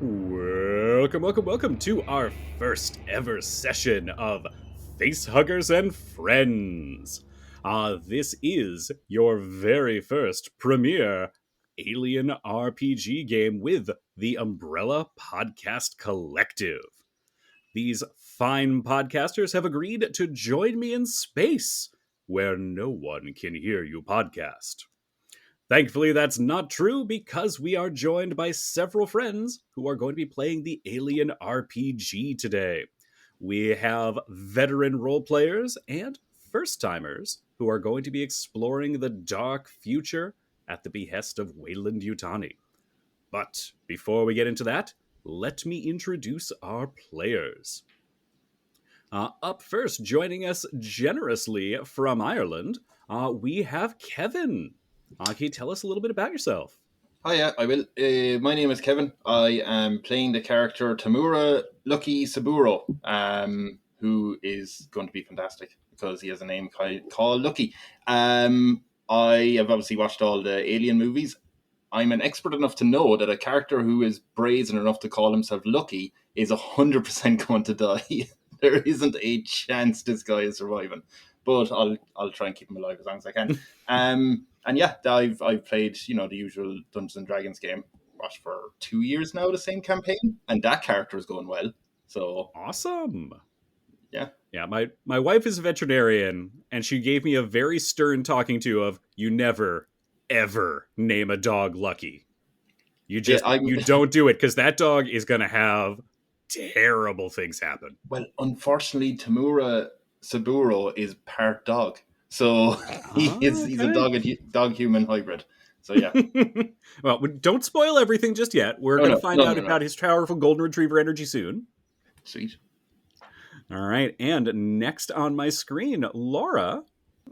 Welcome to our first ever session of Facehuggers and Friends. This is your very first premiere Alien RPG game with the Umbrella Podcast Collective. These fine podcasters have agreed to join me in space, where no one can hear you podcast. Thankfully, that's not true because we are joined by several friends who are going to be playing the Alien RPG today. We have veteran role players and first timers who are going to be exploring the dark future at the behest of Weyland-Yutani. But before we get into that, let me introduce our players. Up first, joining us generously from Ireland, we have Kevin. Can you tell us a little bit about yourself? Hiya, I will. My name is Kevin. I am playing the character Tamura Lucky Saburo, who is going to be fantastic because he has a name called Lucky. I have obviously watched all the Alien movies. I'm an expert enough to know that a character who is brazen enough to call himself Lucky is 100% going to die. There isn't a chance this guy is surviving. But I'll try and keep him alive as long as I can. And yeah, I've played, the usual Dungeons and Dragons game. Watched for 2 years now, the same campaign, and that character is going well. So awesome. Yeah. My wife is a veterinarian, and she gave me a very stern talking to of you never ever name a dog Lucky. You don't do it because that dog is going to have terrible things happen. Well, unfortunately, Tamura Saburo is part dog, so he's a dog human hybrid. So yeah. Well, don't spoil everything just yet. We're going to find out about his powerful golden retriever energy soon. Sweet. All right, and next on my screen, Laura.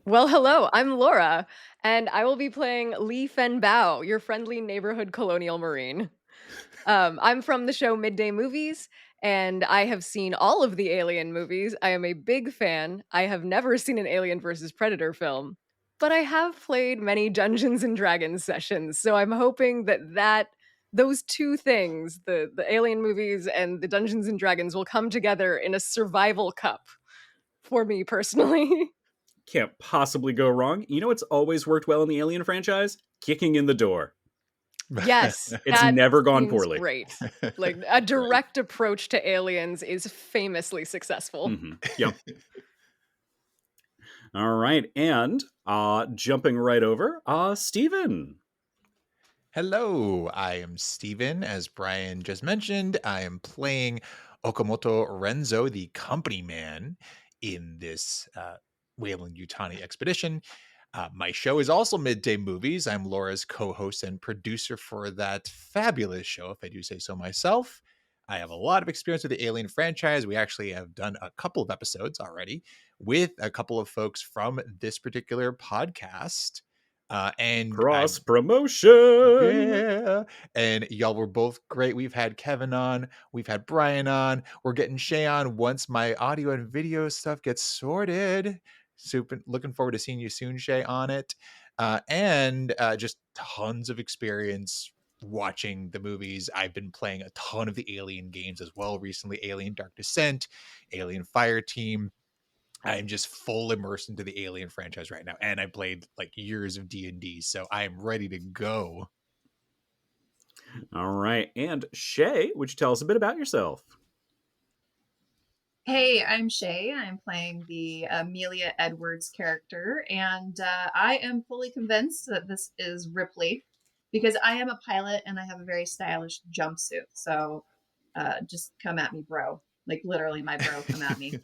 Well, hello, I'm Laura, and I will be playing Lee Fen Bao, your friendly neighborhood colonial marine. I'm from the show Midday Movies, and I have seen all of the Alien movies. I am a big fan. I have never seen an Alien vs. Predator film, but I have played many Dungeons and Dragons sessions, so I'm hoping that those two things, the Alien movies and the Dungeons and Dragons, will come together in a survival cup for me personally. Can't possibly go wrong. You know what's always worked well in the Alien franchise? Kicking in the door. Yes. It's never gone poorly. Great. Like a direct approach to aliens is famously successful. Mm-hmm. Yep. All right. And jumping right over, Steven. Hello, I am Steven. As Brian just mentioned, I am playing Okamoto Renzo, the company man in this Weyland-Yutani expedition. My show is also Midday Movies. I'm Laura's co-host and producer for that fabulous show, if I do say so myself. I have a lot of experience with the Alien franchise. We actually have done a couple of episodes already with a couple of folks from this particular podcast. And cross promotion. Yeah. And y'all were both great. We've had Kevin on, we've had Brian on, we're getting Shay on once my audio and video stuff gets sorted. Super looking forward to seeing you soon, Shay, on it. And just tons of experience watching the movies. I've been playing a ton of the Alien games as well recently. Alien Dark Descent, Alien Fireteam. I'm just full immersed into the Alien franchise right now. And I played like years of D&D, so I'm ready to go. All right. And Shay, would you tell us a bit about yourself? Hey, I'm Shay. I'm playing the Amelia Edwards character, and I am fully convinced that this is Ripley because I am a pilot and I have a very stylish jumpsuit. So just come at me, bro. Like literally my bro, come at me.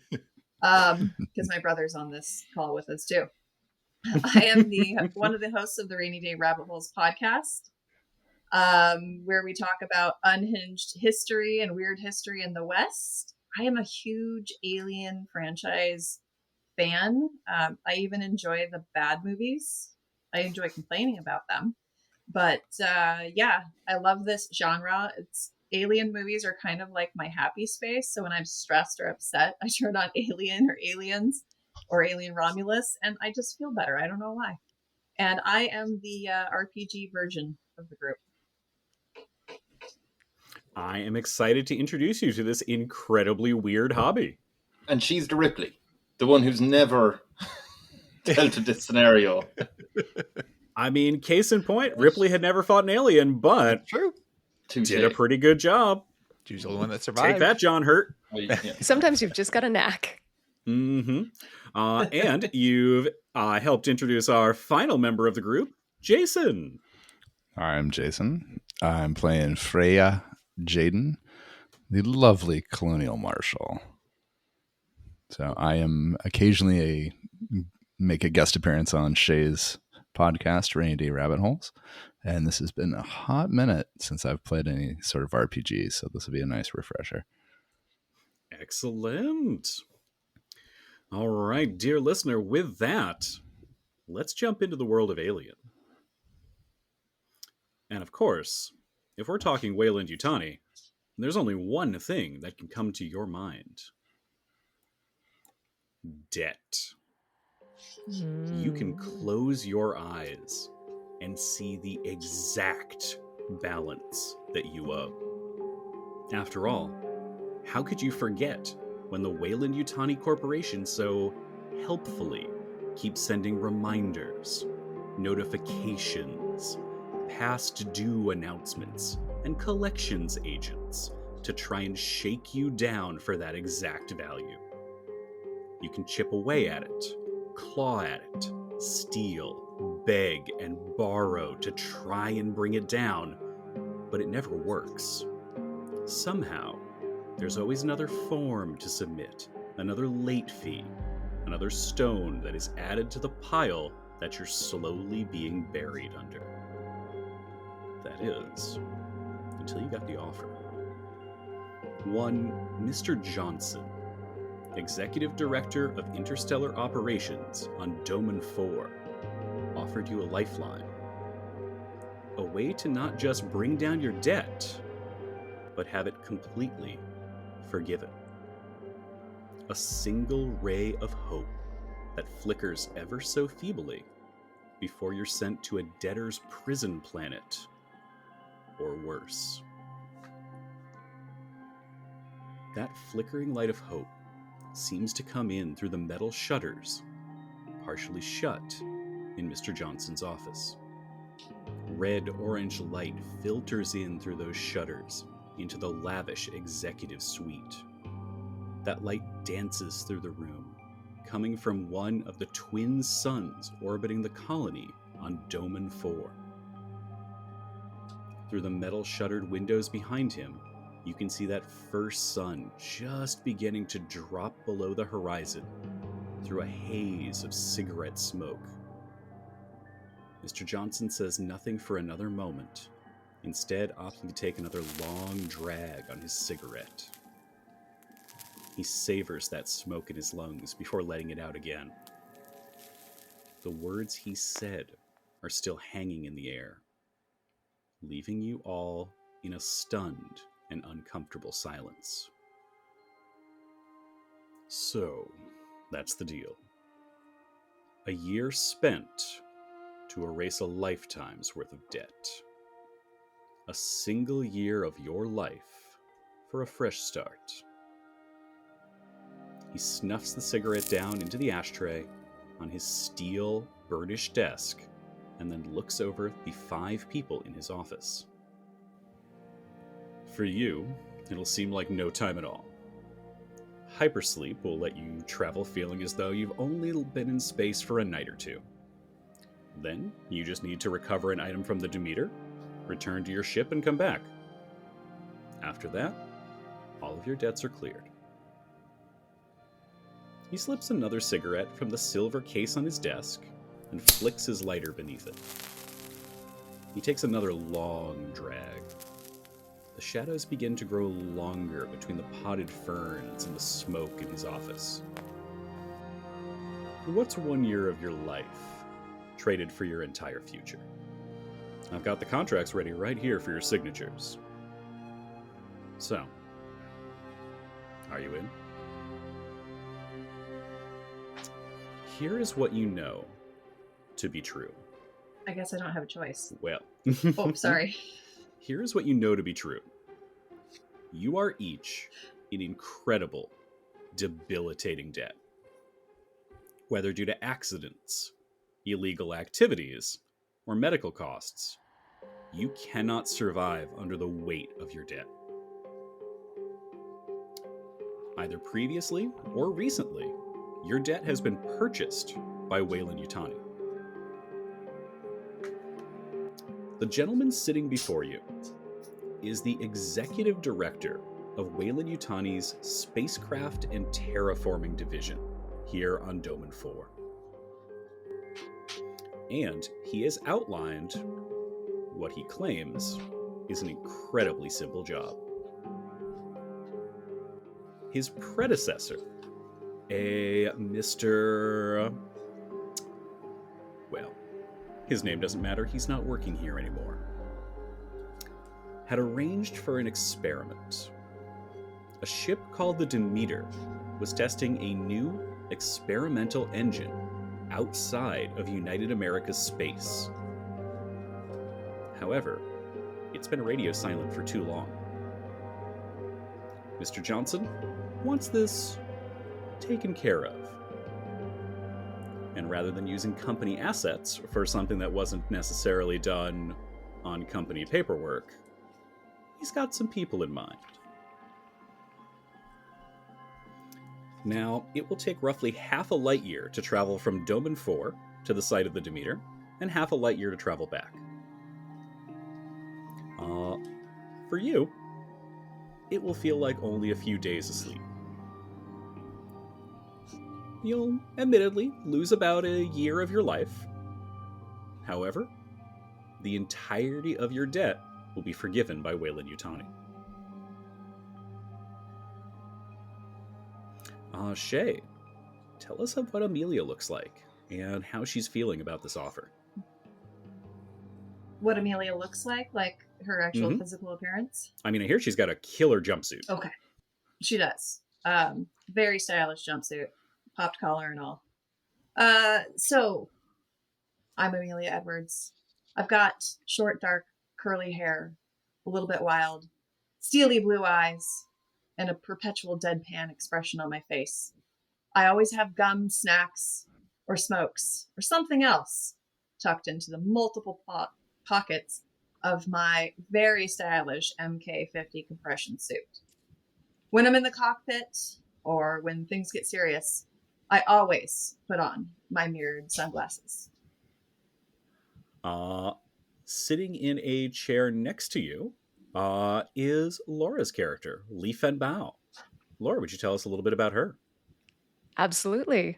Because my brother's on this call with us too. I am one of the hosts of the Rainy Day Rabbit Holes podcast, where we talk about unhinged history and weird history in the West. I am a huge Alien franchise fan. I even enjoy the bad movies. I enjoy complaining about them. But yeah, I love this genre. Alien movies are kind of like my happy space. So when I'm stressed or upset, I turn on Alien or Aliens or Alien Romulus, and I just feel better. I don't know why. And I am the RPG version of the group. I am excited to introduce you to this incredibly weird hobby. And she's the Ripley, the one who's never dealt with this scenario. I mean, case in point, Ripley had never fought an alien, but True. Touche. did a pretty good job. She's the only one that survived. Take that, John Hurt. Yeah. Sometimes you've just got a knack. Mm-hmm. And you've helped introduce our final member of the group, Jason. I'm Jason. I'm playing Freya Jaden, the lovely colonial marshal. So I am occasionally make a guest appearance on Shay's podcast, Rainy Day Rabbit Holes. And this has been a hot minute since I've played any sort of RPG, so this will be a nice refresher. Excellent. All right, dear listener, with that, let's jump into the world of Alien. And of course, if we're talking Weyland-Yutani, there's only one thing that can come to your mind. Debt. You can close your eyes and see the exact balance that you owe. After all, how could you forget when the Weyland-Yutani Corporation so helpfully keeps sending reminders, notifications, past due announcements, and collections agents to try and shake you down for that exact value? You can chip away at it, claw at it, steal, beg, and borrow to try and bring it down, but it never works. Somehow, there's always another form to submit, another late fee, another stone that is added to the pile that you're slowly being buried under. That is, until you got the offer. One Mr. Johnson, Executive Director of Interstellar Operations on Doman 4, offered you a lifeline. A way to not just bring down your debt, but have it completely forgiven. A single ray of hope that flickers ever so feebly before you're sent to a debtor's prison planet, or worse. That flickering light of hope seems to come in through the metal shutters, partially shut, in Mr. Johnson's office. Red-orange light filters in through those shutters into the lavish executive suite. That light dances through the room, coming from one of the twin suns orbiting the colony on Doman 4. Through the metal-shuttered windows behind him, you can see that first sun just beginning to drop below the horizon through a haze of cigarette smoke. Mr. Johnson says nothing for another moment, instead opting to take another long drag on his cigarette. He savors that smoke in his lungs before letting it out again. The words he said are still hanging in the air, leaving you all in a stunned and uncomfortable silence. So, that's the deal. A year spent to erase a lifetime's worth of debt. A single year of your life for a fresh start. He snuffs the cigarette down into the ashtray on his steel, burnished desk, and then looks over the 5 people in his office. For you, it'll seem like no time at all. Hypersleep will let you travel feeling as though you've only been in space for a night or two. Then, you just need to recover an item from the Demeter, return to your ship, and come back. After that, all of your debts are cleared. He slips another cigarette from the silver case on his desk and flicks his lighter beneath it. He takes another long drag. The shadows begin to grow longer between the potted ferns and the smoke in his office. What's 1 year of your life traded for your entire future? I've got the contracts ready right here for your signatures. So, are you in? Here is what you know to be true. I guess I don't have a choice. Well, Oh, sorry. Here's what you know to be true. You are each in incredible, debilitating debt. Whether due to accidents, illegal activities, or medical costs, you cannot survive under the weight of your debt. Either previously or recently, your debt has been purchased by Weyland-Yutani. The gentleman sitting before you is the executive director of Weyland-Yutani's Spacecraft and Terraforming Division here on Domain 4. And he has outlined what he claims is an incredibly simple job. His predecessor, a Mr. Well, his name doesn't matter, he's not working here anymore, had arranged for an experiment. A ship called the Demeter was testing a new experimental engine outside of United America's space. However, it's been radio silent for too long. Mr. Johnson wants this taken care of. And rather than using company assets for something that wasn't necessarily done on company paperwork, he's got some people in mind. Now, it will take roughly half a light year to travel from Domain 4 to the site of the Demeter, and half a light year to travel back. For you, it will feel like only a few days of sleep. You'll admittedly lose about a year of your life. However, the entirety of your debt will be forgiven by Weyland-Yutani. Shay, tell us what Amelia looks like and how she's feeling about this offer. What Amelia looks like her actual physical appearance. I mean, I hear she's got a killer jumpsuit. Okay, she does. Very stylish jumpsuit, popped collar and all. So, I'm Amelia Edwards. I've got short, dark, curly hair, a little bit wild, steely blue eyes, and a perpetual deadpan expression on my face. I always have gum, snacks, or smokes, or something else tucked into the multiple pockets of my very stylish MK50 compression suit. When I'm in the cockpit, or when things get serious, I always put on my mirrored sunglasses. Sitting in a chair next to you is Laura's character, Leaf and Bow. Laura, would you tell us a little bit about her? Absolutely.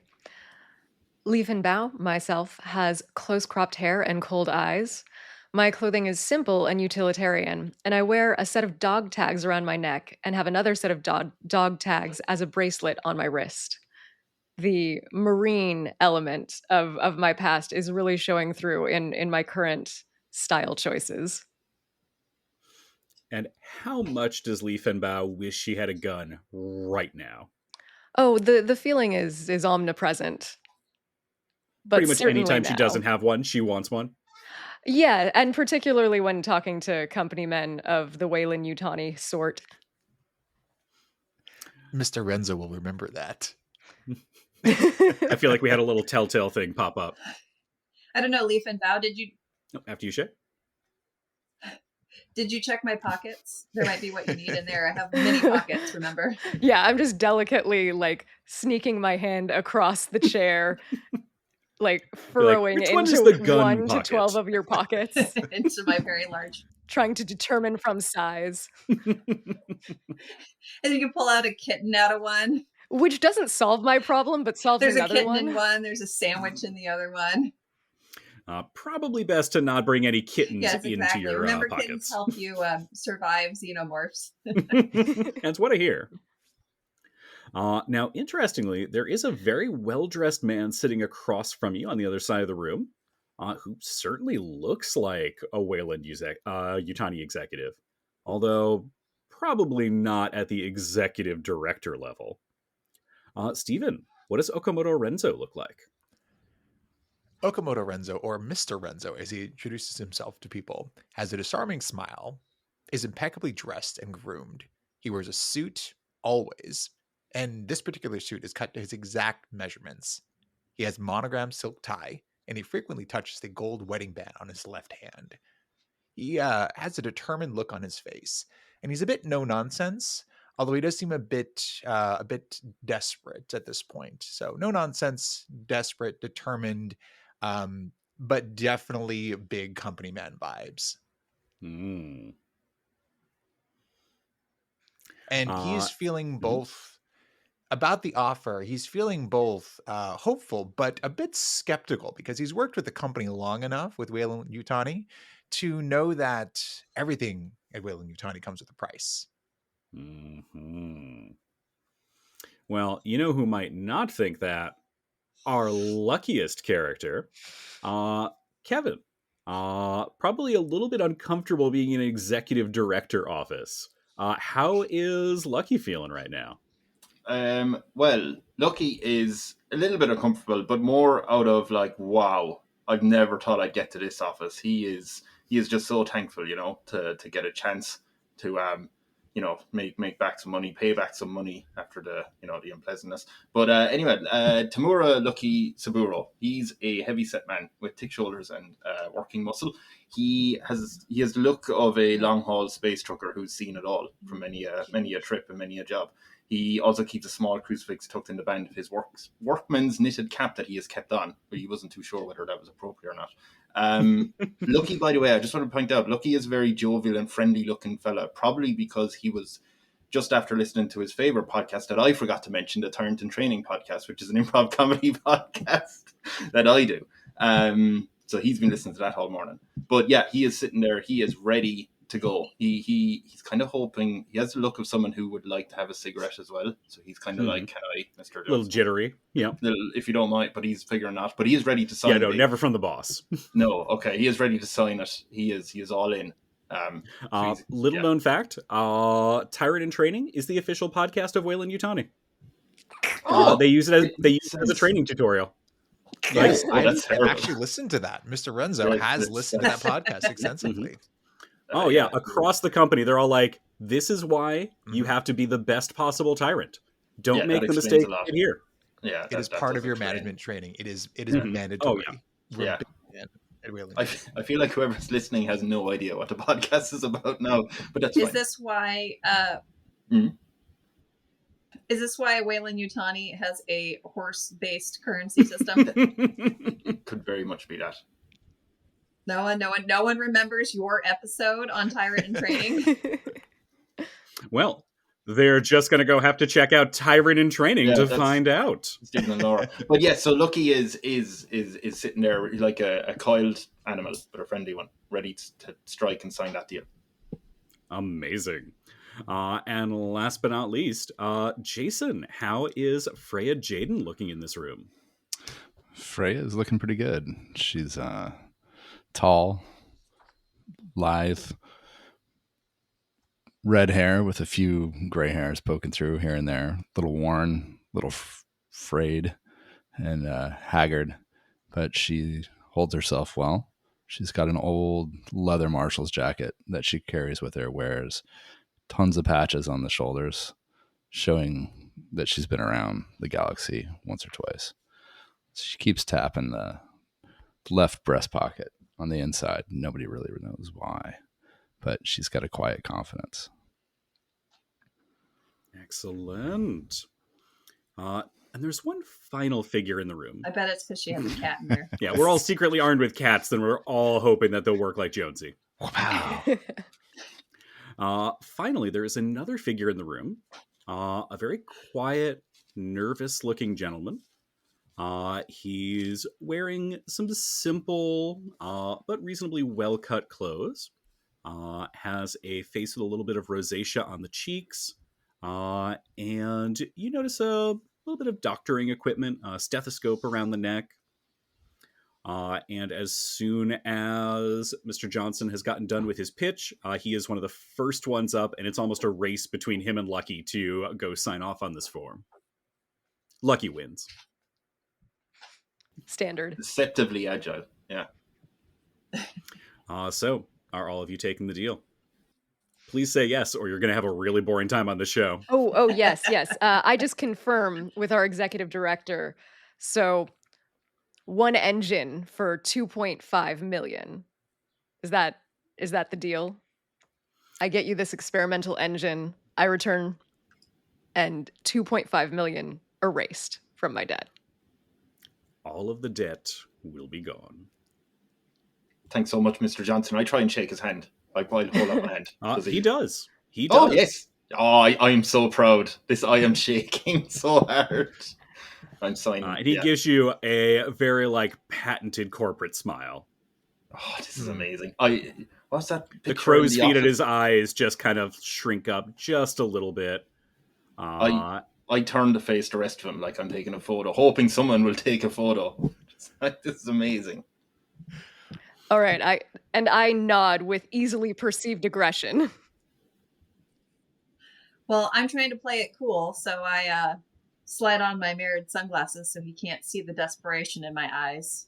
Leaf and Bow, myself, has close-cropped hair and cold eyes. My clothing is simple and utilitarian, and I wear a set of dog tags around my neck and have another set of dog tags as a bracelet on my wrist. The marine element of my past is really showing through in my current style choices. And how much does Leaf and Bow wish she had a gun right now? Oh, the feeling is omnipresent. But pretty much anytime she doesn't have one, she wants one. Yeah, and particularly when talking to company men of the Weyland-Yutani sort. Mr. Renzo will remember that. I feel like we had a little telltale thing pop up. I don't know, Leaf and Bow, did you... After you, Shay? Did you check my pockets? There might be what you need in there. I have many pockets, remember? Yeah, I'm just delicately, sneaking my hand across the chair, furrowing into 1 to 12 of your pockets. Into my very large. Trying to determine from size. And you can pull out a kitten out of one. Which doesn't solve my problem, but solves another one. There's a kitten in one. There's a sandwich in the other one. Probably best to not bring any kittens into your Remember, pockets. kittens help you survive xenomorphs. That's what I hear. Now, interestingly, there is a very well-dressed man sitting across from you on the other side of the room, who certainly looks like a Weyland-Yutani executive, although probably not at the executive director level. Steven, what does Okamoto Renzo look like? Okamoto Renzo, or Mr. Renzo, as he introduces himself to people, has a disarming smile, is impeccably dressed and groomed, He wears a suit always, and this particular suit is cut to his exact measurements. He has monogrammed silk tie, and he frequently touches the gold wedding band on his left hand. He has a determined look on his face, and he's a bit no nonsense, although he does seem a bit desperate at this point. So no nonsense, desperate, determined, but definitely big company man vibes. Mm. And he's feeling both about the offer. He's feeling both hopeful, but a bit skeptical because he's worked with the company long enough with Weyland-Yutani to know that everything at Weyland-Yutani comes with a price. Mm-hmm. Well, you know who might not think that? Our luckiest character, Kevin. Probably a little bit uncomfortable being in an executive director office. How is Lucky feeling right now? Well, Lucky is a little bit uncomfortable, but more out of like, wow, I've never thought I'd get to this office. He is just so thankful, to get a chance to make back some money, pay back some money after the the unpleasantness. But anyway, Tamura Lucky Saburo, he's a heavy set man with thick shoulders and working muscle. He has the look of a long haul space trucker who's seen it all from many a trip and many a job. He also keeps a small crucifix tucked in the band of his workman's knitted cap that he has kept on, but he wasn't too sure whether that was appropriate or not. Lucky, by the way, I just want to point out, Lucky is a very jovial and friendly looking fella, probably because he was just after listening to his favorite podcast that I forgot to mention, the Tyrant in Training podcast, which is an improv comedy podcast that I do. So he's been listening to that all morning. But yeah, he is sitting there. He is ready to go. He's kind of hoping. He has the look of someone who would like to have a cigarette as well. So he's kind of like, "Can I, Mr. Johnson?" A little jittery, yeah. If you don't mind, but he's figuring out. But he is ready to sign. Yeah, no, never from the boss. No, okay, he is ready to sign it. He is all in. Little known fact: Tyrant in Training is the official podcast of Weyland-Yutani. They use it as a training tutorial. Yes, I've actually listened to that. Mr. Renzo has listened to that podcast extensively. Oh yeah, across the company, they're all like, "This is why you have to be the best possible tyrant. Don't make the mistake here." Yeah, it is part of your management training. It is mandatory. Oh, yeah. I feel like whoever's listening has no idea what the podcast is about now, but that's fine. Is this why? Is this why Weyland-Yutani has a horse-based currency system? Could very much be that. No one remembers your episode on Tyrant in Training. Well, they're just going to have to check out Tyrant in Training to find out. Stephen and Laura. But yeah, so Lucky is sitting there like a coiled animal, but a friendly one, ready to strike and sign that deal. Amazing. And last but not least, Jason, how is Freya Jaden looking in this room? Freya is looking pretty good. She's tall, lithe, red hair with a few gray hairs poking through here and there. Little worn, little frayed, and haggard, but she holds herself well. She's got an old leather marshal's jacket that she carries with her, wears tons of patches on the shoulders, showing that she's been around the galaxy once or twice. She keeps tapping the left breast pocket on the inside. Nobody really knows why, but she's got a quiet confidence. Excellent. And there's one final figure in the room. I bet it's because she has a cat in there. Yeah, we're all secretly armed with cats, and we're all hoping that they'll work like Jonesy. Wow. Finally, there is another figure in the room. A very quiet, nervous-looking gentleman. He's wearing some simple but reasonably well-cut clothes. Has a face with a little bit of rosacea on the cheeks. And you notice a little bit of doctoring equipment, a stethoscope around the neck. And as soon as Mr. Johnson has gotten done with his pitch, he is one of the first ones up, and it's almost a race between him and Lucky to go sign off on this form. Lucky wins. Standard. Deceptively agile, yeah. So, are all of you taking the deal? Please say yes, or you're going to have a really boring time on the show. Oh, yes, yes. I just confirm with our executive director. So 1 engine for 2.5 million. Is that the deal? I get you this experimental engine. I return, and 2.5 million erased from my debt. All of the debt will be gone. Thanks so much, Mr. Johnson. I try and shake his hand. I'll hold out my hand. He does. He does. Oh, yes. Oh, I am so proud. I am shaking so hard. I'm signing. And he gives you a very patented corporate smile. Oh, this is amazing. What's that? The crow's feet at his eyes just kind of shrink up just a little bit. I turn to face the rest of him like I'm taking a photo, hoping someone will take a photo. This is amazing. All right, I nod with easily perceived aggression. Well, I'm trying to play it cool, so I slide on my mirrored sunglasses so he can't see the desperation in my eyes,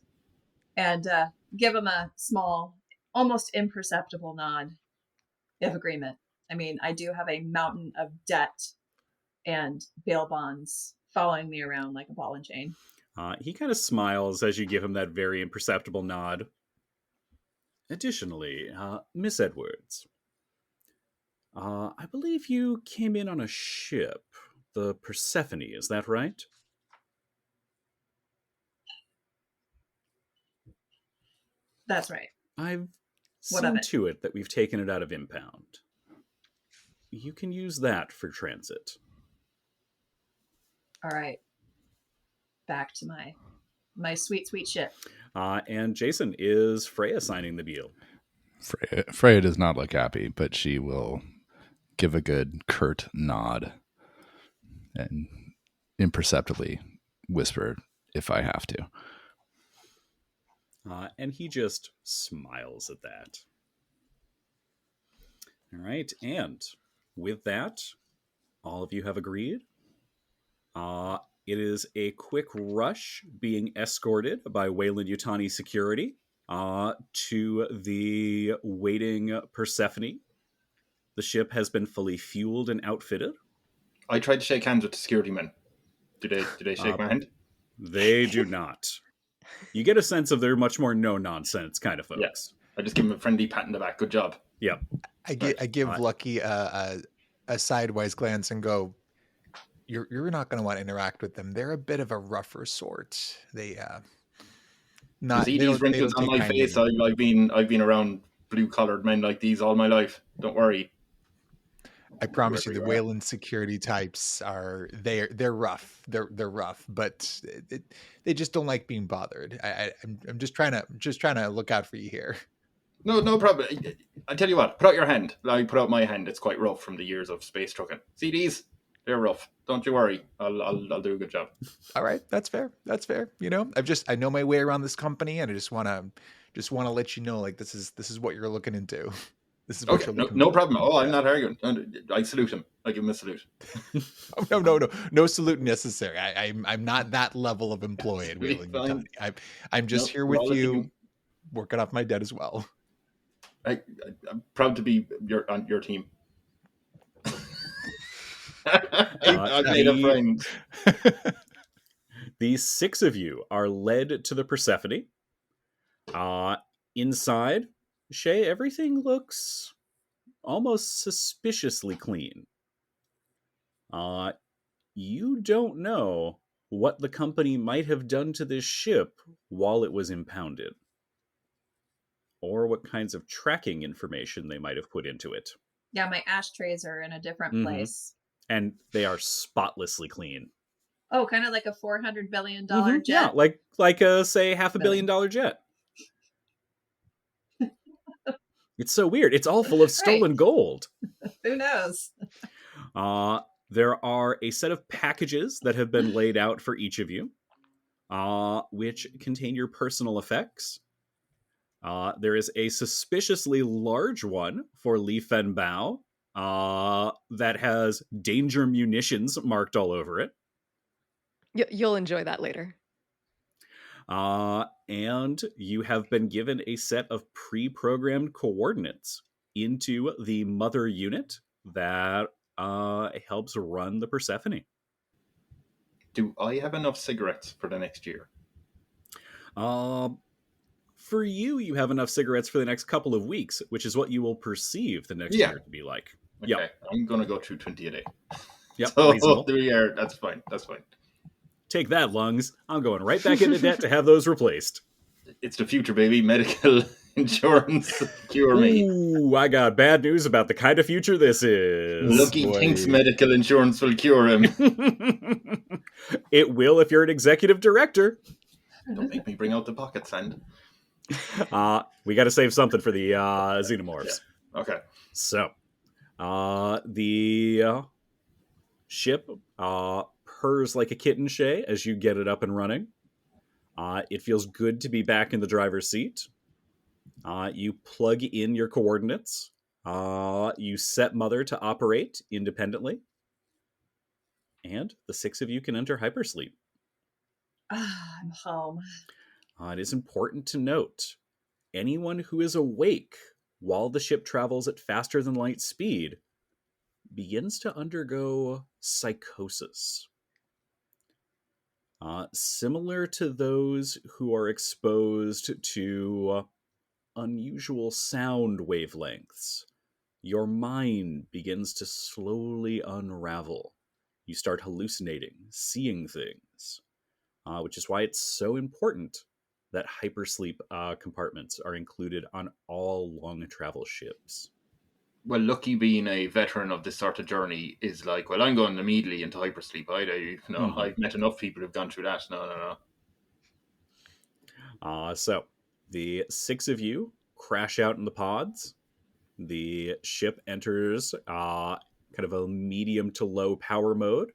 and give him a small, almost imperceptible nod of agreement. I mean, I do have a mountain of debt and bail bonds following me around like a ball and chain. He kind of smiles as you give him that very imperceptible nod. Additionally, Miss Edwards, I believe you came in on a ship, the Persephone, is that right? That's right. I've seen to it that we've taken it out of impound. You can use that for transit. All right. Back to my sweet, sweet ship. And Jason, is Freya signing the deal? Freya does not look happy, but she will give a good curt nod and imperceptibly whisper, if I have to. And he just smiles at that. All right, and with that, all of you have agreed. It is a quick rush being escorted by Weyland-Yutani security to the waiting Persephone. The ship has been fully fueled and outfitted. I tried to shake hands with the security men. Did they shake my hand? They do not. You get a sense of they're much more no-nonsense kind of folks. Yeah. I just give him a friendly pat in the back. Good job. Yep. I give Lucky a sidewise glance and go, You're not going to want to interact with them. They're a bit of a rougher sort. They not. See these wrinkles on my face. I've been around blue-collared men like these all my life. Don't worry. I promise you, the Weyland security types they're rough. They're rough, but they just don't like being bothered. I'm just trying to look out for you here. No problem. I tell you what, put out your hand. I put out my hand. It's quite rough from the years of space trucking. See these? They're rough. Don't you worry. I'll do a good job. All right, that's fair. That's fair. You know, I know my way around this company, and I just want to let you know, like, this is what you're looking into. This is what you're looking no problem. Oh, I'm not arguing. I salute him. I give him a salute. No salute necessary. I'm not that level of employee at Weyland-Yutani. I'm just here with you, working off my debt as well. I'm proud to be on your team. I made a friend. The 6 of you are led to the Persephone. Inside, Shay, everything looks almost suspiciously clean. You don't know what the company might have done to this ship while it was impounded, or what kinds of tracking information they might have put into it. Yeah, my ashtrays are in a different place. And they are spotlessly clean. Oh, kind of like a $400 billion jet? Yeah, like a, say, $500 million jet. It's so weird. It's all full of stolen gold. Who knows? There are a set of packages that have been laid out for each of you, which contain your personal effects. There is a suspiciously large one for Li Fen Bao that has danger munitions marked all over it. You'll enjoy that later. And you have been given a set of pre-programmed coordinates into the mother unit that helps run the Persephone. Do I have enough cigarettes for the next year? For you, you have enough cigarettes for the next couple of weeks, which is what you will perceive the next Yeah. year to be like. Okay, Yep. I'm going to go through 20 a day. Yep, So reasonable. 3 years, that's fine. That's fine. Take that, lungs. I'm going right back into debt to have those replaced. It's the future, baby. Medical insurance cure me. Ooh, I got bad news about the kind of future this is. Lucky boy. thinks medical insurance will cure him. It will if you're an executive director. Don't make me bring out the pocket sand. We got to save something for the xenomorphs. Yeah. Okay. So, the ship purrs like a kitten, Shay, as you get it up and running. It feels good to be back in the driver's seat. You plug in your coordinates. You set Mother to operate independently. And the 6 of you can enter hypersleep. I'm home. It is important to note, anyone who is awake while the ship travels at faster than light speed begins to undergo psychosis. Similar to those who are exposed to unusual sound wavelengths, your mind begins to slowly unravel. You start hallucinating, seeing things, which is why it's so important that hypersleep compartments are included on all long travel ships. Well, Lucky being a veteran of this sort of journey is like, well, I'm going immediately into hypersleep. I've met enough people who've gone through that. No. So the 6 of you crash out in the pods. The ship enters kind of a medium to low power mode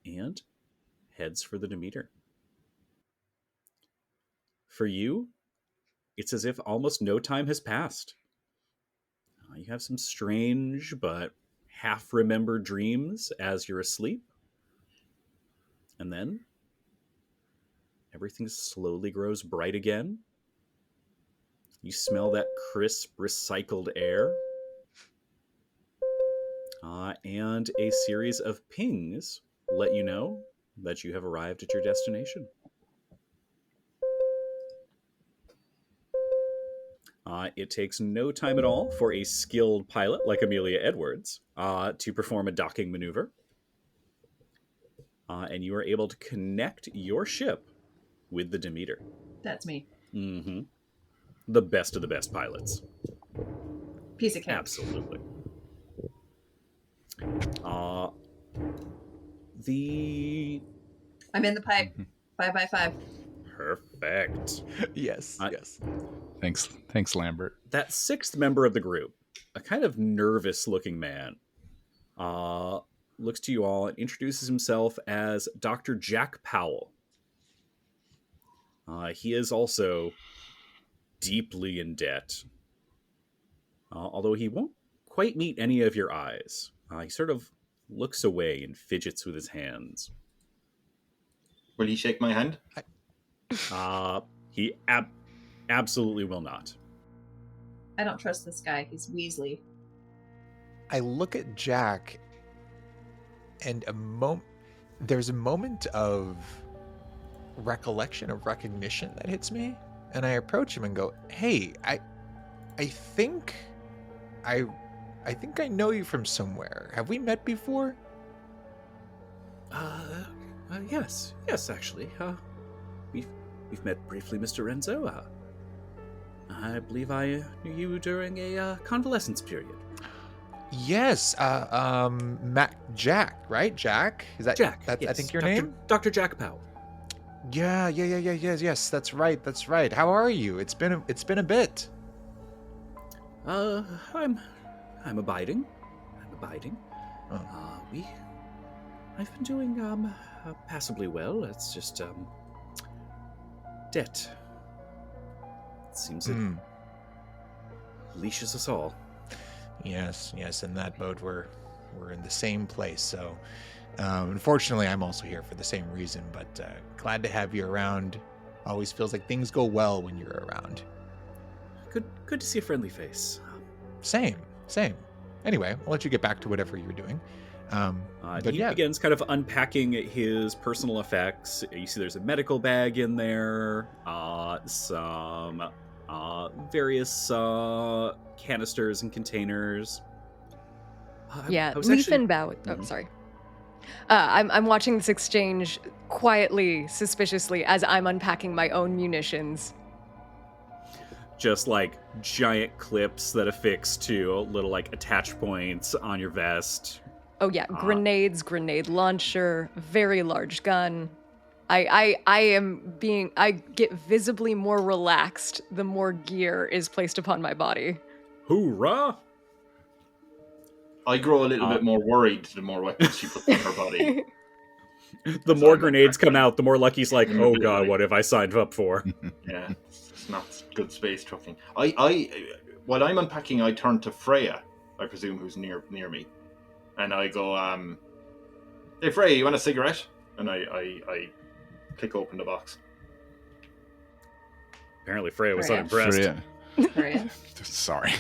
and heads for the Demeter. For you, it's as if almost no time has passed. You have some strange but half-remembered dreams as you're asleep. And then everything slowly grows bright again. You smell that crisp, recycled air. And a series of pings let you know that you have arrived at your destination. It takes no time at all for a skilled pilot like Amelia Edwards to perform a docking maneuver. And you are able to connect your ship with the Demeter. That's me. Mm-hmm. The best of the best pilots. Piece of cake. Absolutely. I'm in the pipe. 5x5. Perfect. Yes, yes. Thanks, Lambert. That 6th member of the group, a kind of nervous-looking man, looks to you all and introduces himself as Dr. Jack Powell. He is also deeply in debt, although he won't quite meet any of your eyes. He sort of looks away and fidgets with his hands. Will he shake my hand? He absolutely will not. I don't trust this guy. He's Weasley. I look at Jack, and there's a moment of recollection, of recognition that hits me, and I approach him and go, "Hey, I think I know you from somewhere. Have we met before?" Yes, actually. We've met briefly, Mr. Renzo. I believe I knew you during a convalescence period. Yes, Jack, right? Jack? Is that Jack? That's, yes. I think your Dr. name. Dr. Jack Powell. Yes. That's right. How are you? It's been a bit. I'm abiding. Oh. I've been doing passably well. It's just debt. It seems it leashes us all. Yes. In that boat, we're in the same place. So, unfortunately, I'm also here for the same reason. But glad to have you around. Always feels like things go well when you're around. Good to see a friendly face. Same. Anyway, I'll let you get back to whatever you're doing. But he yeah, begins kind of unpacking his personal effects. You see there's a medical bag in there, some various canisters and containers. Yeah, I was Leaf actually- and Bow. Oh, sorry. I'm watching this exchange quietly, suspiciously, as I'm unpacking my own munitions. Just like giant clips that affix to little like attach points on your vest. Oh yeah, grenades, grenade launcher, very large gun. I get visibly more relaxed the more gear is placed upon my body. Hoorah! I grow a little bit more worried the more weapons she puts on her body. The more grenades come out, the more Lucky's like, oh god, what have I signed up for? Yeah, it's not good space trucking. While I'm unpacking, I turn to Freya, I presume, who's near me, and I go, "Hey Freya, you want a cigarette?" And I click open the box. Apparently Freya was Freya. unimpressed. Freya. Sorry.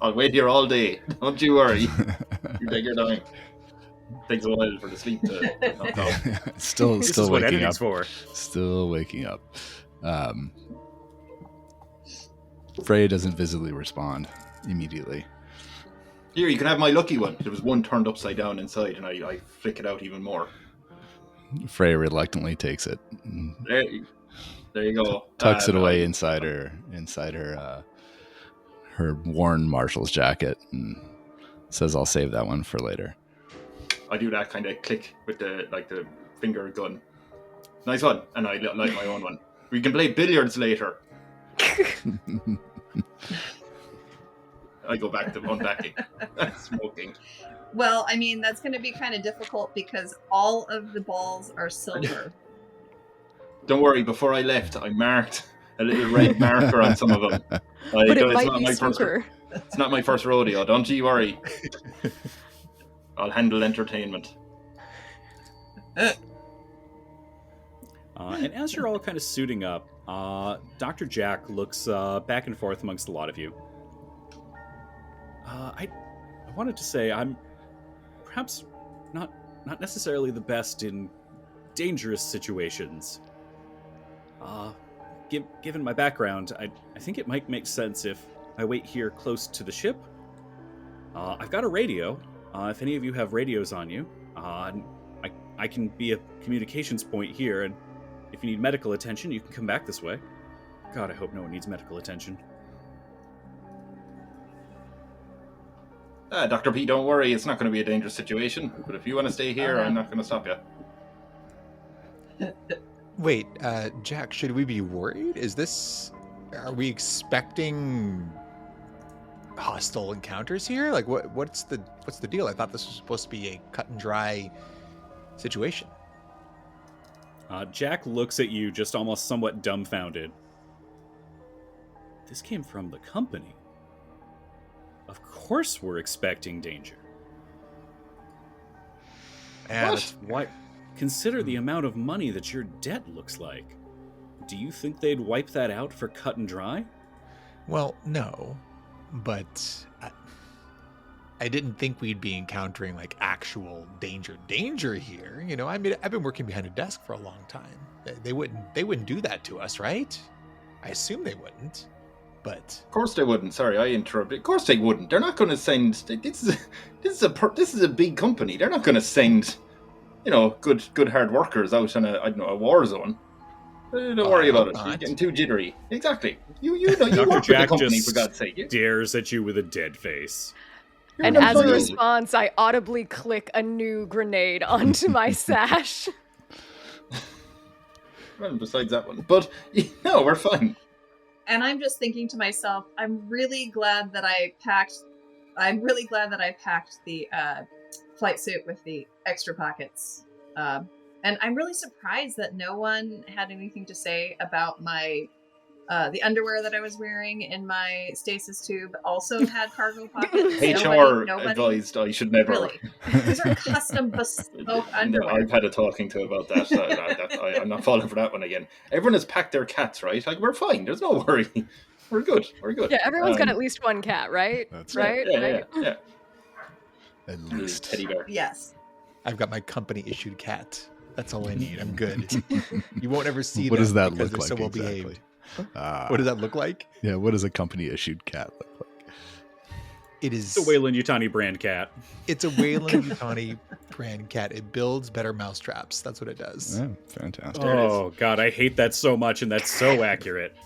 I'll wait here all day. Don't you worry. You take your time. Takes a while for the sleep to knock off. still This is what waking up. editing's for. Still waking up. Freya doesn't visibly respond immediately. Here, you can have my lucky one. There was one turned upside down inside, and I flick it out even more. Freya reluctantly takes it, and There you go. tucks it away inside her her worn marshal's jacket, and says, "I'll save that one for later." I do that kind of click with the finger gun. Nice one, and I light my own one. We can play billiards later. I go back to unpacking, smoking. Well, I mean, that's going to be kind of difficult because all of the balls are silver. Don't worry. Before I left, I marked a little red marker on some of them. But it might be first. silver. It's not my first rodeo. Don't you worry. I'll handle entertainment. And as you're all kind of suiting up, Dr. Jack looks back and forth amongst a lot of you. I wanted to say I'm perhaps not necessarily the best in dangerous situations. Given my background, I think it might make sense if I wait here close to the ship. I've got a radio. If any of you have radios on you, I can be a communications point here, and if you need medical attention, you can come back this way. God, I hope no one needs medical attention. Dr. P, don't worry. It's not going to be a dangerous situation. But if you want to stay here, I'm not going to stop you. Wait, Jack, should we be worried? Are we expecting hostile encounters here? Like, what's the deal? I thought this was supposed to be a cut and dry situation. Jack looks at you just almost somewhat dumbfounded. This came from the company. Of course we're expecting danger. What? Consider the amount of money that your debt looks like. Do you think they'd wipe that out for cut and dry? Well, no, but I didn't think we'd be encountering like actual danger here. You know, I mean, I've been working behind a desk for a long time. They wouldn't do that to us, right? I assume they wouldn't, but Of course they wouldn't. Sorry, I interrupted. Of course they wouldn't. They're not going to send. This is a big company. They're not going to send, good hard workers out on a war zone. Don't worry about it. You're getting too jittery. Exactly. You work Dr. with the Jack company, just for God's sake. stares at you with a dead face. And as a response, I audibly click a new grenade onto my sash. Well, besides that one, but no, we're fine. And I'm just thinking to myself, I'm really glad that I packed the flight suit with the extra pockets. And I'm really surprised that no one had anything to say about my the underwear that I was wearing in my stasis tube also had cargo pockets. HR advised I should never. Really, these are custom bespoke underwear. I've had a talking to about that. I'm not falling for that one again. Everyone has packed their cats, right? Like, we're fine. There's no worry. we're good. We're good. Yeah, everyone's got at least one cat, right? That's right. Yeah. At Little least. teddy bear. Yes. I've got my company issued cat. That's all I need. I'm good. You won't ever see What them does that because look they're so like well exactly? behaved. What does that look like? Yeah, what does a company issued cat look like? It is It's a Weyland-Yutani brand cat. It's a Weyland-Yutani brand cat. It builds better mousetraps. That's what it does. Oh, fantastic. Oh god, I hate that so much, and that's so accurate.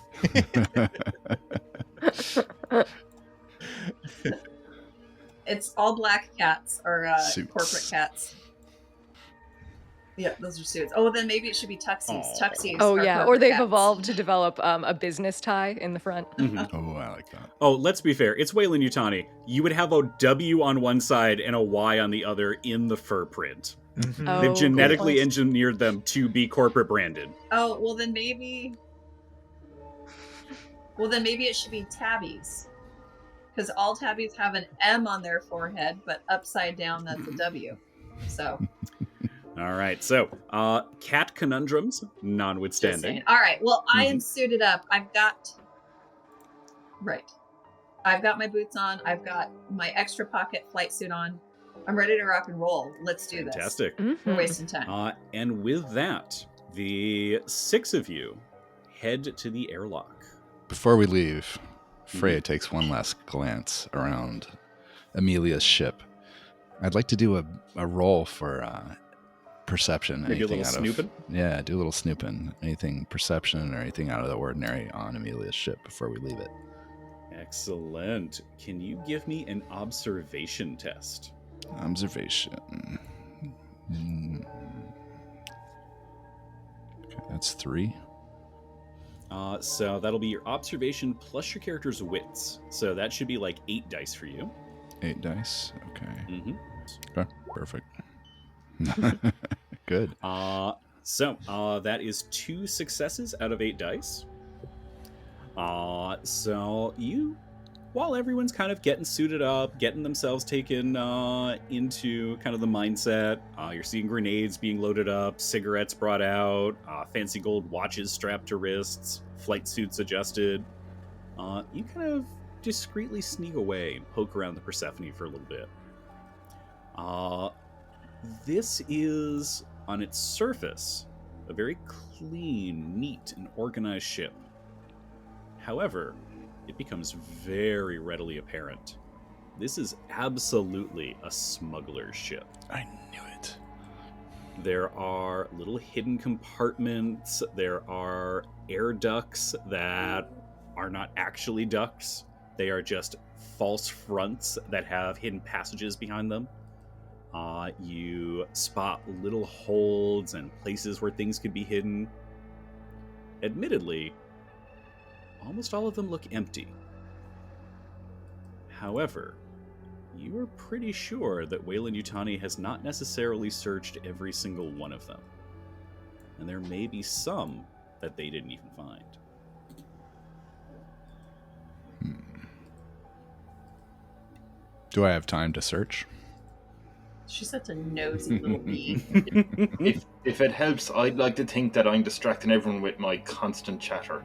It's all black cats or Suits. corporate cats. Yep, those are suits. Oh, then maybe it should be tuxies. Aw. Tuxies. Oh are yeah, or corporate they've cats. evolved to develop a business tie in the front. Mhm. Oh, I like that. Oh, let's be fair. It's Weyland-Yutani. You would have a W on one side and a Y on the other in the fur print. Mhm. Oh, They've good genetically point. engineered them to be corporate branded. Oh, well then maybe it should be tabbies. Because all tabbies have an M on their forehead, but upside down that's a W. So All right, so cat conundrums, just notwithstanding. saying. All right. Well, I am suited up. I've got my boots on. I've got my extra pocket flight suit on. I'm ready to rock and roll. Let's do this. Fantastic. Mhm. We're wasting time. And with that, the 6 of you head to the airlock. Before we leave, Freya takes one last glance around Amelia's ship. I'd like to do a roll for perception. Maybe a anything little out snooping? Yeah, do a little snooping. Anything perception or anything out of the ordinary on Amelia's ship before we leave it. Excellent. Can you give me an observation test? Observation. Okay, that's 3. So that'll be your observation plus your character's wits. So that should be like 8 dice for you. 8 dice. Okay. Mm-hmm. Okay, perfect. Good. So that is 2 successes out of 8 dice. So you, while everyone's kind of getting suited up, getting themselves taken into kind of the mindset, you're seeing grenades being loaded up, cigarettes brought out, fancy gold watches strapped to wrists, flight suits adjusted. You kind of discreetly sneak away and poke around the Persephone for a little bit. This is, on its surface, a very clean, neat, and organized ship. However, it becomes very readily apparent. This is absolutely a smuggler's ship. I knew it. There are little hidden compartments. There are air ducts that are not actually ducts. They are just false fronts that have hidden passages behind them. You spot little holds and places where things could be hidden. Admittedly, almost all of them look empty. However, you are pretty sure that Weyland-Yutani has not necessarily searched every single one of them. And there may be some that they didn't even find. Do I have time to search? She's such a nosy little bee. If it helps, I'd like to think that I'm distracting everyone with my constant chatter,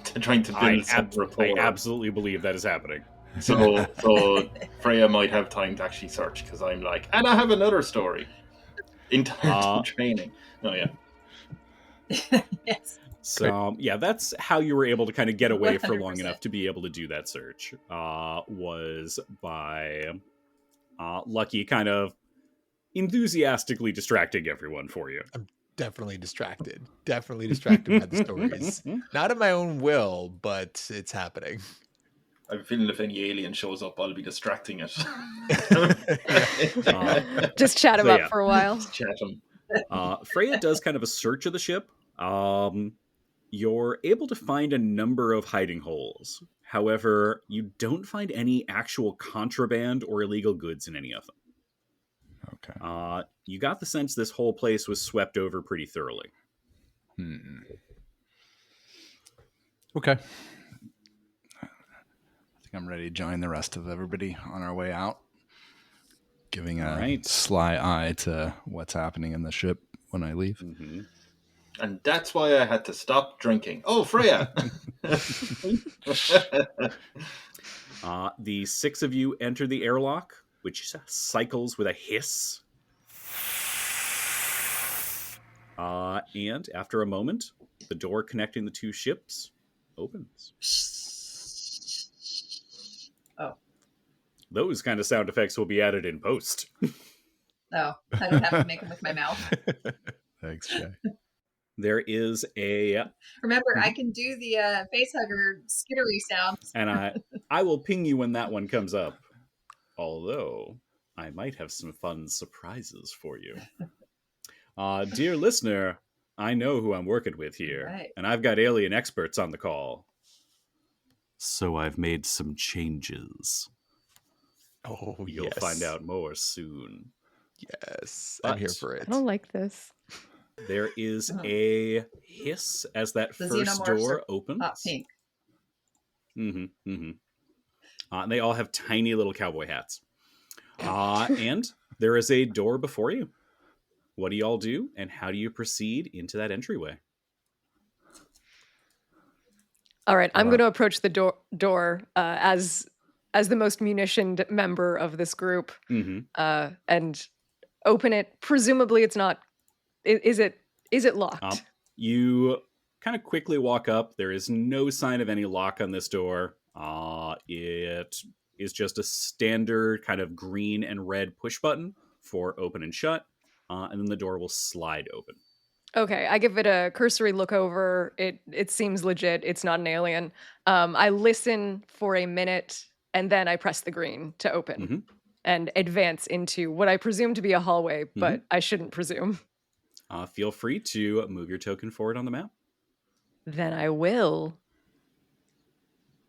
to trying to build some I rapport. absolutely believe that is happening. So Freya might have time to actually search because I'm like, and I have another story. In time to training. Oh yeah. Yes. So yeah, that's how you were able to kind of get away for long 100%. enough to be able to do that search. Was by Lucky kind of enthusiastically distracting everyone for you. Definitely distracted. Definitely distracted by the stories. Not of my own will, but it's happening. I have a feeling if any alien shows up, I'll be distracting it. Just chat him So, up yeah. for a while. Chat him. Freya does kind of a search of the ship. You're able to find a number of hiding holes. However, you don't find any actual contraband or illegal goods in any of them. Okay. You got the sense this whole place was swept over pretty thoroughly. Okay. I think I'm ready to join the rest of everybody on our way out. Giving a sly eye to what's happening in the ship when I leave. Mm-hmm. And that's why I had to stop drinking. Oh, Freya! The six of you enter the airlock, which cycles with a hiss. And after a moment, the door connecting the two ships opens. Oh. Those kind of sound effects will be added in post. Oh, I don't have to make them with my mouth. Thanks, Jay. There is a... Remember, I can do the facehugger skittery sounds. And I will ping you when that one comes up. Although, I might have some fun surprises for you. Dear listener, I know who I'm working with here. Right. And I've got alien experts on the call. So I've made some changes. Oh, You'll yes. find out more soon. Yes, I'm here But- for it. I don't like this. There is Oh. a hiss as that The first xenomorphs door are opens. hot pink. And they all have tiny little cowboy hats. And there is a door before you. What do y'all do, and how do you proceed into that entryway? All right, I'm Wow. going to approach the door as the most munitioned member of this group, and open it. Presumably, it's not. Is it locked? You kind of quickly walk up. There is no sign of any lock on this door. It is just a standard kind of green and red push button for open and shut, and then the door will slide open. Okay, I give it a cursory look over. It seems legit. It's not an alien. I listen for a minute, and then I press the green to open and advance into what I presume to be a hallway, but I shouldn't presume. Feel free to move your token forward on the map. Then I will.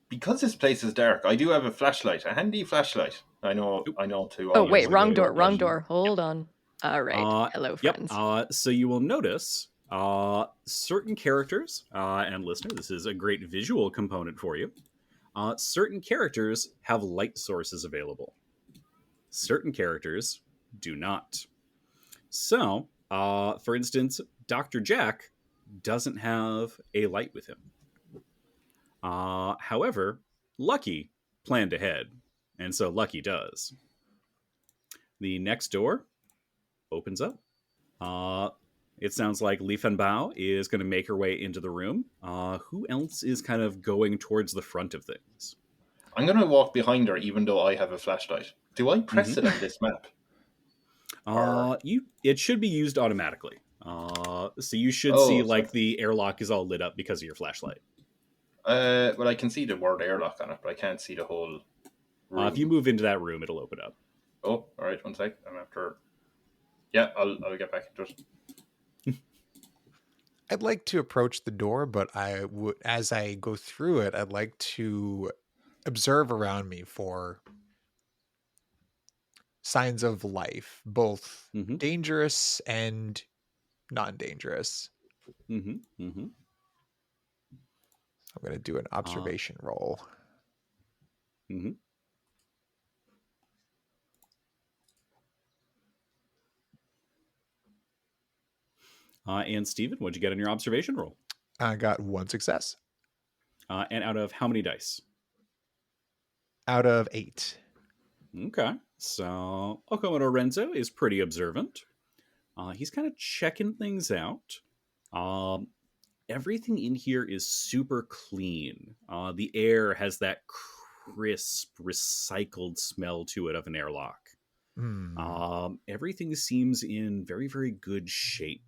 Because this place is dark, I do have a flashlight, a handy flashlight. I know too. Oh wait, wrong door. Hold on. All right. Hello, Yep. friends. So you will notice certain characters, and listener, this is a great visual component for you. Certain characters have light sources available. Certain characters do not. So, for instance, Dr. Jack doesn't have a light with him. However, Lucky planned ahead, and so Lucky does. The next door opens up. It sounds like Leaf and Bao is going to make her way into the room. Who else is kind of going towards the front of things? I'm going to walk behind her, even though I have a flashlight. Do I press it on this map? It should be used automatically. So you should see like the airlock is all lit up because of your flashlight. Well, I can see the word airlock on it, but I can't see the whole room. If you move into that room, it'll open up. Oh, all right. 1 sec. I'm after. Yeah, I'll get back into it. I'd like to approach the door, but as I go through it, I'd like to observe around me for signs of life, both dangerous and non-dangerous. I'm going to do an observation roll. And Steven, what'd you get on your observation roll? I got 1 success. And out of how many dice? Out of 8. Okay. So Okamoto Renzo is pretty observant. He's kind of checking things out. Everything in here is super clean. The air has that crisp, recycled smell to it of an airlock. Everything seems in very, very good shape.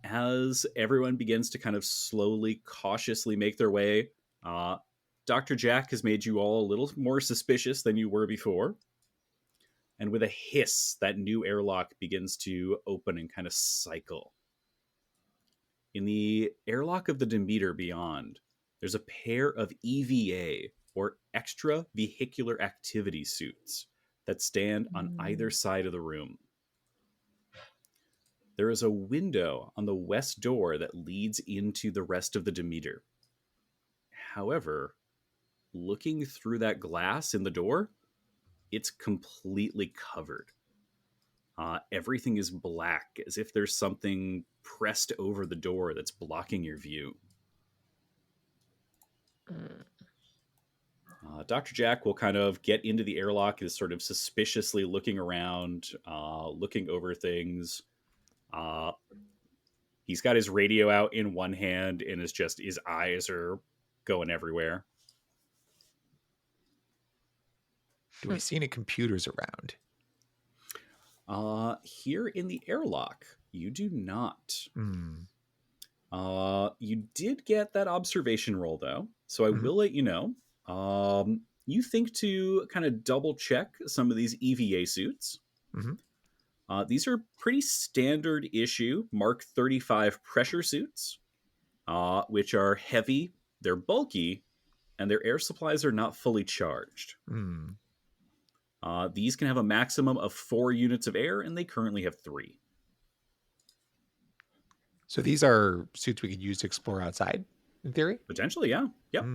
As everyone begins to kind of slowly, cautiously make their way, Dr. Jack has made you all a little more suspicious than you were before. And with a hiss, that new airlock begins to open and kind of cycle. In the airlock of the Demeter beyond, there's a pair of EVA, or extra vehicular activity suits, that stand on either side of the room. There is a window on the west door that leads into the rest of the Demeter. However, looking through that glass in the door, it's completely covered. Everything is black, as if there's something pressed over the door that's blocking your view. Dr. Jack will kind of get into the airlock, is sort of suspiciously looking around, looking over things. He's got his radio out in one hand, and his eyes are going everywhere. Do we see any computers around? Here in the airlock, you do not. You did get that observation roll, though, so I will let you know. You think to kind of double check some of these EVA suits. These are pretty standard issue Mark 35 pressure suits, which are heavy, they're bulky, and their air supplies are not fully charged. These can have a maximum of 4 units of air, and they currently have 3. So these are suits we could use to explore outside, in theory? Potentially, yeah. Yep.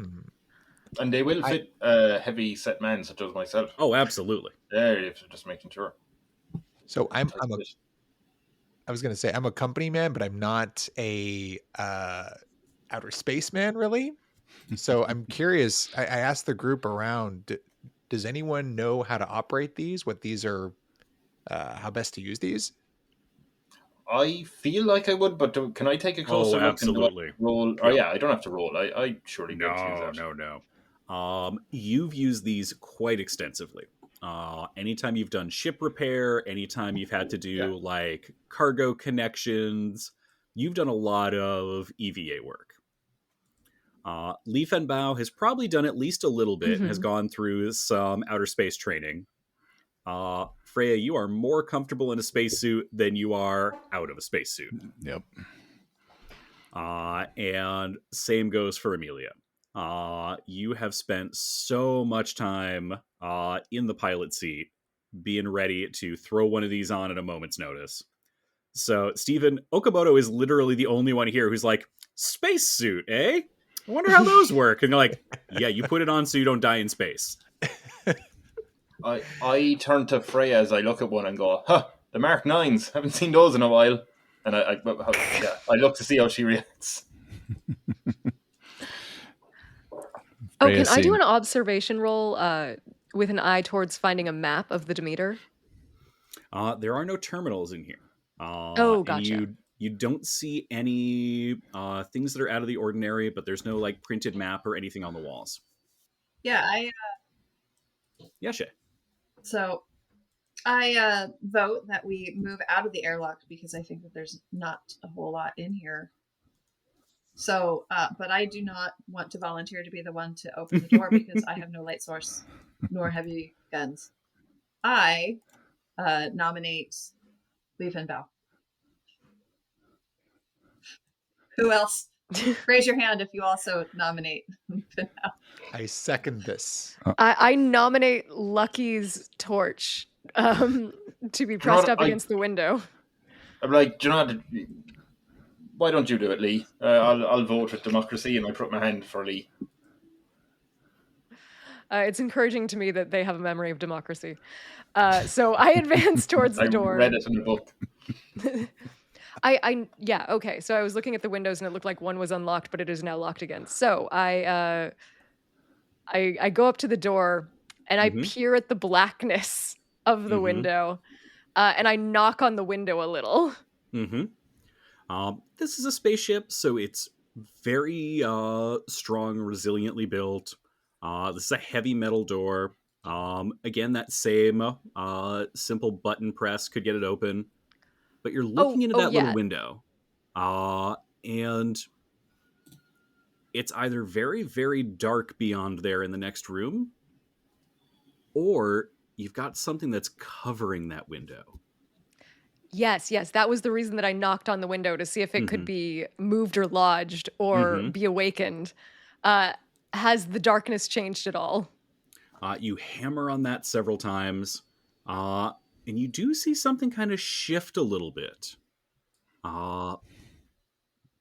And they will fit a heavy set man such as myself. Oh, absolutely. Yeah, just making sure. So I was going to say I'm a company man, but I'm not a outer space man, really. So I'm curious. I asked the group around, does anyone know how to operate these? What these are, how best to use these? I feel like I would, but can I take a closer look? Absolutely. And roll? Yep. Oh yeah, I don't have to roll. I surely get to use that. No. You've used these quite extensively. Anytime you've done ship repair, anytime you've had to do like cargo connections, you've done a lot of EVA work. Leaf and Bow has probably done at least a little bit and has gone through some outer space training. Freya, you are more comfortable in a spacesuit than you are out of a spacesuit. Yep. And same goes for Amelia. You have spent so much time in the pilot seat, being ready to throw one of these on at a moment's notice. So, Stephen, Okamoto is literally the only one here who's like, spacesuit, eh? I wonder how those work. And you're like, yeah, you put it on so you don't die in space. I turn to Freya as I look at one and go, the Mark 9s. Haven't seen those in a while. And I look to see how she reacts. Can I do an observation roll with an eye towards finding a map of the Demeter? There are no terminals in here. Gotcha. You don't see any things that are out of the ordinary, but there's no like printed map or anything on the walls. Yeah, Yeah, Shay. So I vote that we move out of the airlock because I think that there's not a whole lot in here. So, but I do not want to volunteer to be the one to open the door because I have no light source nor heavy guns. I nominate Leaf and Bow. Who else? Raise your hand if you also nominate Leaf and Bow. I second this. I nominate Lucky's torch to be pressed up against the window. I'm like, do you know what? Why don't you do it, Lee? I'll vote with democracy, and I put my hand for Lee. It's encouraging to me that they have a memory of democracy. So I advance towards the door. I read it in the book. Okay. So I was looking at the windows and it looked like one was unlocked, but it is now locked again. So I go up to the door and I peer at the blackness of the window, and I knock on the window a little. This is a spaceship, so it's very strong, resiliently built. This is a heavy metal door. Again, that same simple button press could get it open. But you're looking into that little window. And it's either very, very dark beyond there in the next room, or you've got something that's covering that window. Yes. That was the reason that I knocked on the window to see if it could be moved or lodged or be awakened. Has the darkness changed at all? You hammer on that several times, and you do see something kind of shift a little bit.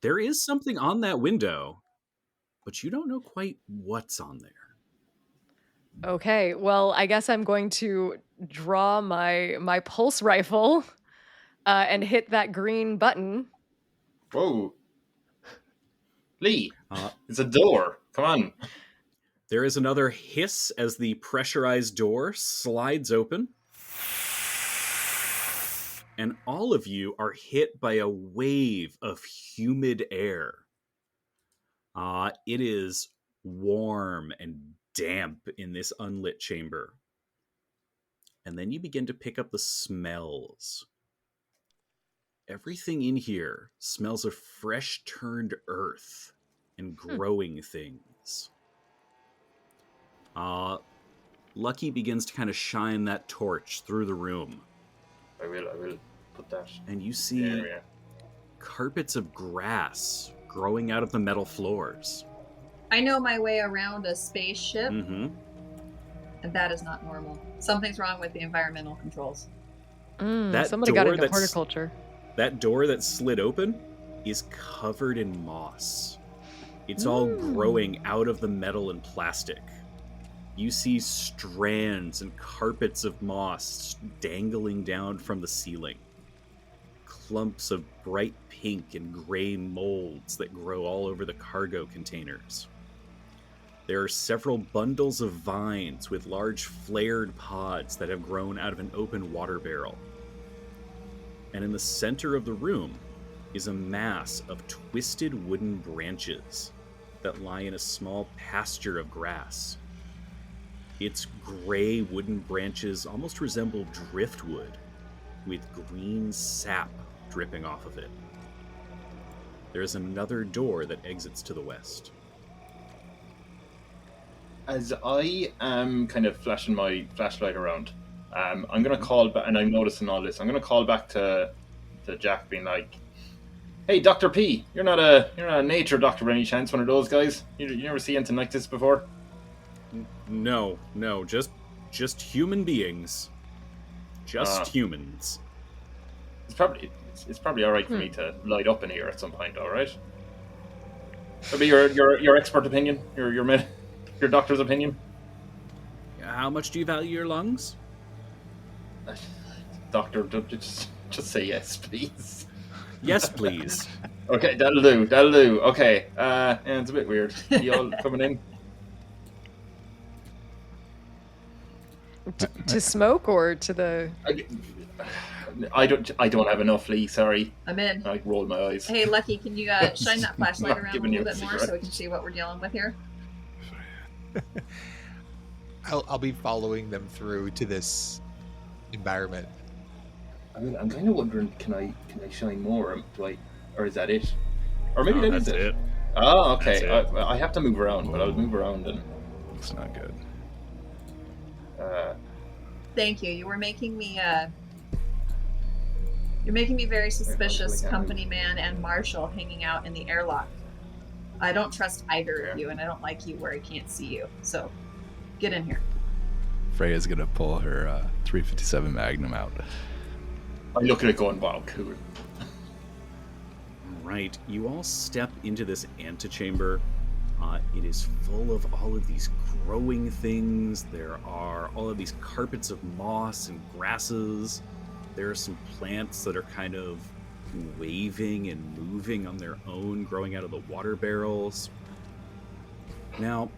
There is something on that window, but you don't know quite what's on there. Okay, well, I guess I'm going to draw my pulse rifle and hit that green button. Whoa. Lee, it's a door. Come on. There is another hiss as the pressurized door slides open. And all of you are hit by a wave of humid air. It is warm and damp in this unlit chamber. And then you begin to pick up the smells. Everything in here smells of fresh turned earth and growing things. Lucky begins to kind of shine that torch through the room. I will put that. And you see carpets of grass growing out of the metal floors. I know my way around a spaceship, Mm-hmm. and that is not normal. Something's wrong with the environmental controls. Somebody got into horticulture. That door that slid open is covered in moss. It's all growing out of the metal and plastic. You see strands and carpets of moss dangling down from the ceiling. Clumps of bright pink and gray molds that grow all over the cargo containers. There are several bundles of vines with large flared pods that have grown out of an open water barrel. And in the center of the room is a mass of twisted wooden branches that lie in a small pasture of grass. Its gray wooden branches almost resemble driftwood, with green sap dripping off of it. There is another door that exits to the west. As I am kind of flashing my flashlight around, I'm going to call back, and I'm noticing all this. I'm going to call back to Jack, being like, "Hey, Dr. P, you're not a nature doctor by any chance? One of those guys? You never see anything like this before?" No, just human beings. Just humans. It's probably all right for me to light up in here at some point. All right. That'll be your expert opinion, your doctor's opinion. How much do you value your lungs? Doctor, just say yes, please. Yes, please. Okay, that'll do. Okay, yeah, it's a bit weird. You all coming in? To smoke or to the... I don't have enough, Lee. Sorry. I'm in. I rolled my eyes. Hey, Lucky, can you shine that flashlight around a giving you little a bit more cigarette. so we can see what we're dealing with here? I'll be following them through to this environment. I'm kind of wondering, can I shine more? Or is that it? Or maybe that's it. Oh, okay. That's it. I have to move around, but I'll move around and. It's not good. Thank you. You were making me you're making me very suspicious, company man and Marshall hanging out in the airlock. I don't trust either of you, and I don't like you where I can't see you. So, get in here. Freya's gonna pull her 357 Magnum out. I'm looking at going, wow, cool. Right, you all step into this antechamber. It is full of all of these growing things. There are all of these carpets of moss and grasses. There are some plants that are kind of waving and moving on their own, growing out of the water barrels. Now,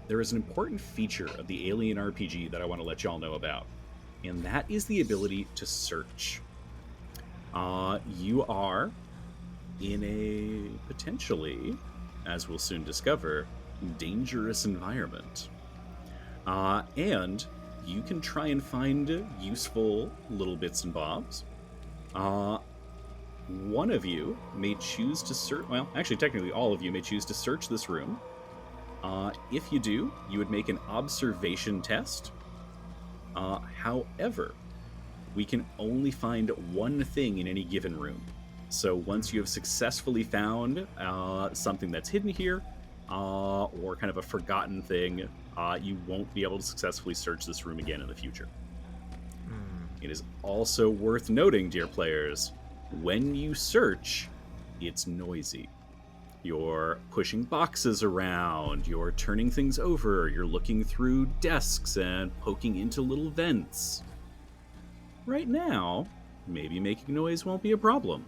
there is an important feature of the Alien RPG that I want to let y'all know about, and that is the ability to search. You are in a potentially, as we'll soon discover, dangerous environment. And you can try and find useful little bits and bobs. One of you may choose to search, well, actually, technically all of you may choose to search this room. If you do, you would make an observation test. However, we can only find one thing in any given room. So once you have successfully found something that's hidden here, or kind of a forgotten thing, you won't be able to successfully search this room again in the future. It is also worth noting, dear players, when you search, it's noisy. You're pushing boxes around, you're turning things over, you're looking through desks and poking into little vents. Right now, maybe making noise won't be a problem.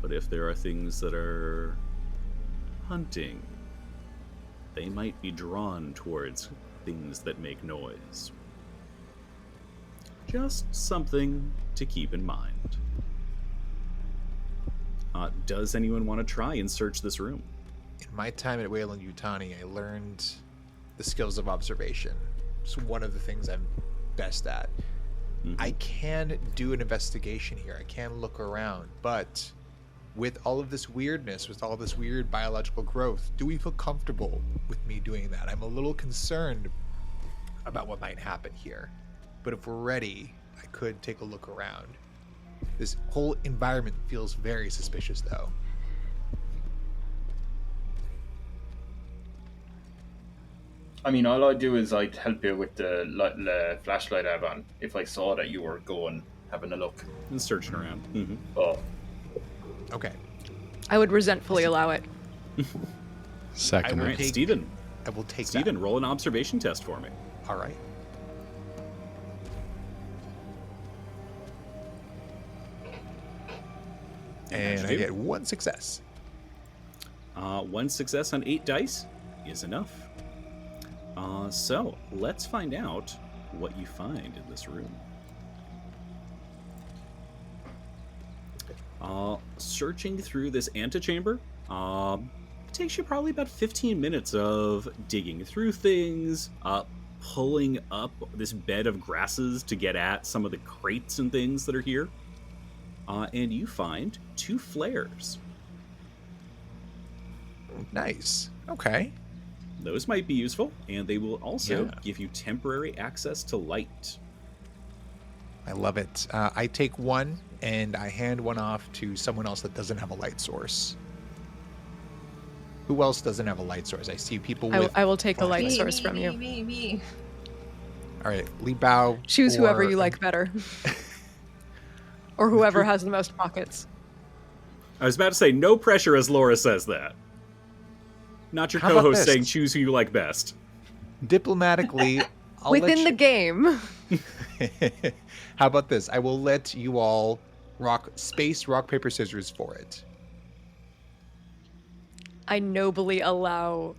But if there are things that are hunting, they might be drawn towards things that make noise. Just something to keep in mind. Does anyone want to try and search this room? In my time at Weyland-Yutani, I learned the skills of observation. It's one of the things I'm best at. I can do an investigation here. I can look around, but with all of this weirdness, with all this weird biological growth, do we feel comfortable with me doing that? I'm a little concerned about what might happen here. But if we're ready, I could take a look around. This whole environment feels very suspicious, though. I mean, all I'd do is I'd help you with the flashlight I have on if I saw that you were going, having a look. And searching around. Oh, Okay. I would resentfully allow it. Second. All right, Steven. I will take Steven, roll an observation test for me. that. All right. And I get 1 success. 1 success on 8 dice is enough. So let's find out what you find in this room. Searching through this antechamber takes you probably about 15 minutes of digging through things, pulling up this bed of grasses to get at some of the crates and things that are here. And you find 2 flares. Nice. Okay. Those might be useful, and they will also give you temporary access to light. I love it. I take one and I hand one off to someone else that doesn't have a light source. Who else doesn't have a light source? I see people with... I will take a light Me, source me, from me, you. Me. All right, Li Bao. Choose whoever or- you like better. Or whoever has the most pockets. I was about to say, no pressure as Laura says that. Not your How about co-host this? saying choose who you like best. Diplomatically, I'll Within let the game. How about this? I will let you all rock, paper, scissors for it. I nobly allow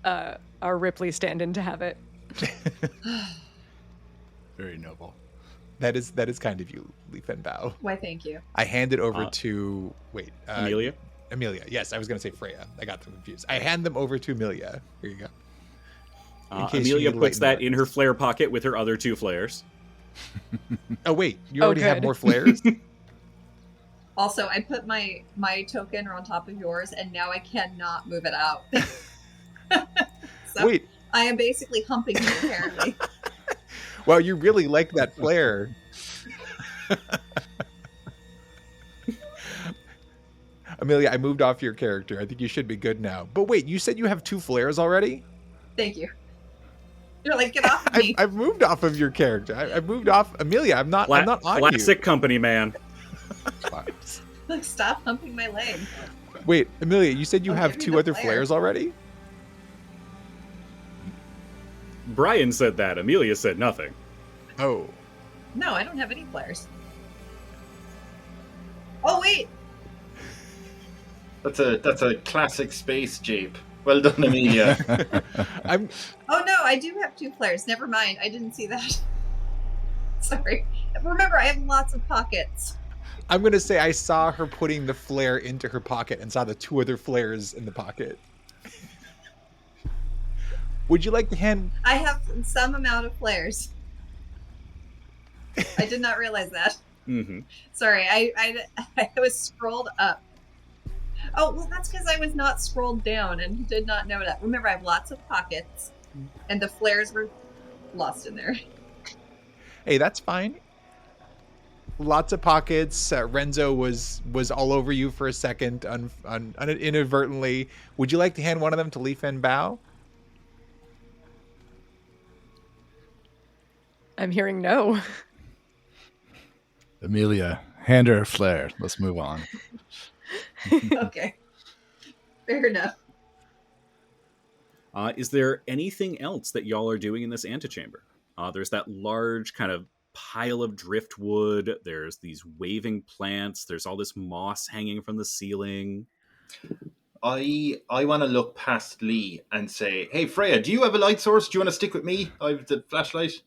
our Ripley stand-in to have it. Very noble. That is kind of you, Leaf and Bao. Why, thank you. I hand it over to Amelia? Amelia. Yes, I was going to say Freya. I got them confused. I hand them over to Amelia. Here you go. In case you Amelia need puts light that in her flare pocket with her other 2 flares. Oh wait, you Oh, already have good. more flares? Also, I put my token on top of yours, and now I cannot move it out. So Wait, I am basically humping you, apparently. well, you really like that flare. Amelia, I moved off your character. I think you should be good now. But wait, you said you have 2 flares already? Thank you. You're like, get off of me. I've moved off of your character. I've moved off Amelia. I'm not on Classic company, man. Like, stop humping my leg. you. Wait, Amelia, you said you I'll have give you 2 the other flare. flares already? Brian said that. Amelia said nothing. Oh. No, I don't have any flares. Oh, wait. that's a classic space jape. Well done, Amelia. I'm Oh, no, I do have 2 flares. Never mind. I didn't see that. Sorry. Remember, I have lots of pockets. going to say I saw her putting the flare into her pocket and saw the 2 other flares in the pocket. Would you like to hand... I have some amount of flares. I did not realize that. Mm-hmm. Sorry, I was scrolled up. Oh, well, that's because I was not scrolled down and did not know that. Remember, I have lots of pockets, and the flares were lost in there. Hey, that's fine. Lots of pockets. Renzo was all over you for a second, inadvertently. Would you like to hand one of them to Leaf and Bao? I'm hearing no. Amelia, hand her a flare. Let's move on. Okay. Fair enough. Is there anything else that y'all are doing in this antechamber? There's that large kind of pile of driftwood. There's these waving plants. There's all this moss hanging from the ceiling. I want to look past Lee and say, "Hey, Freya, do you have a light source? Do you want to stick with me? I have the flashlight."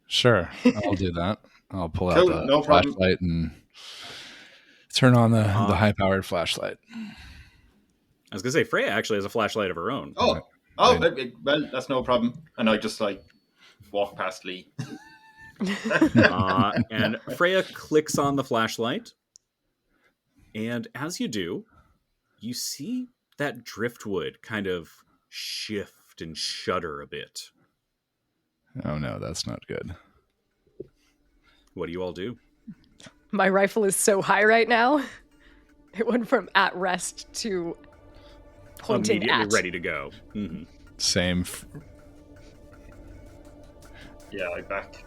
Sure, I'll do that. I'll pull out Cool, the no problem. flashlight and turn on the Uh, high-powered flashlight. I was gonna say Freya actually has a flashlight of her own. Oh, well, that's no problem. And I just like walk past Lee. And Freya clicks on the flashlight, and as you do, you see that driftwood kind of shift and shudder a bit. Oh no, that's not good. What do you all do? My rifle is so high right now. It went from at rest to pointing Immediately at. ready to go. Mm-hmm. Same. Yeah, I back.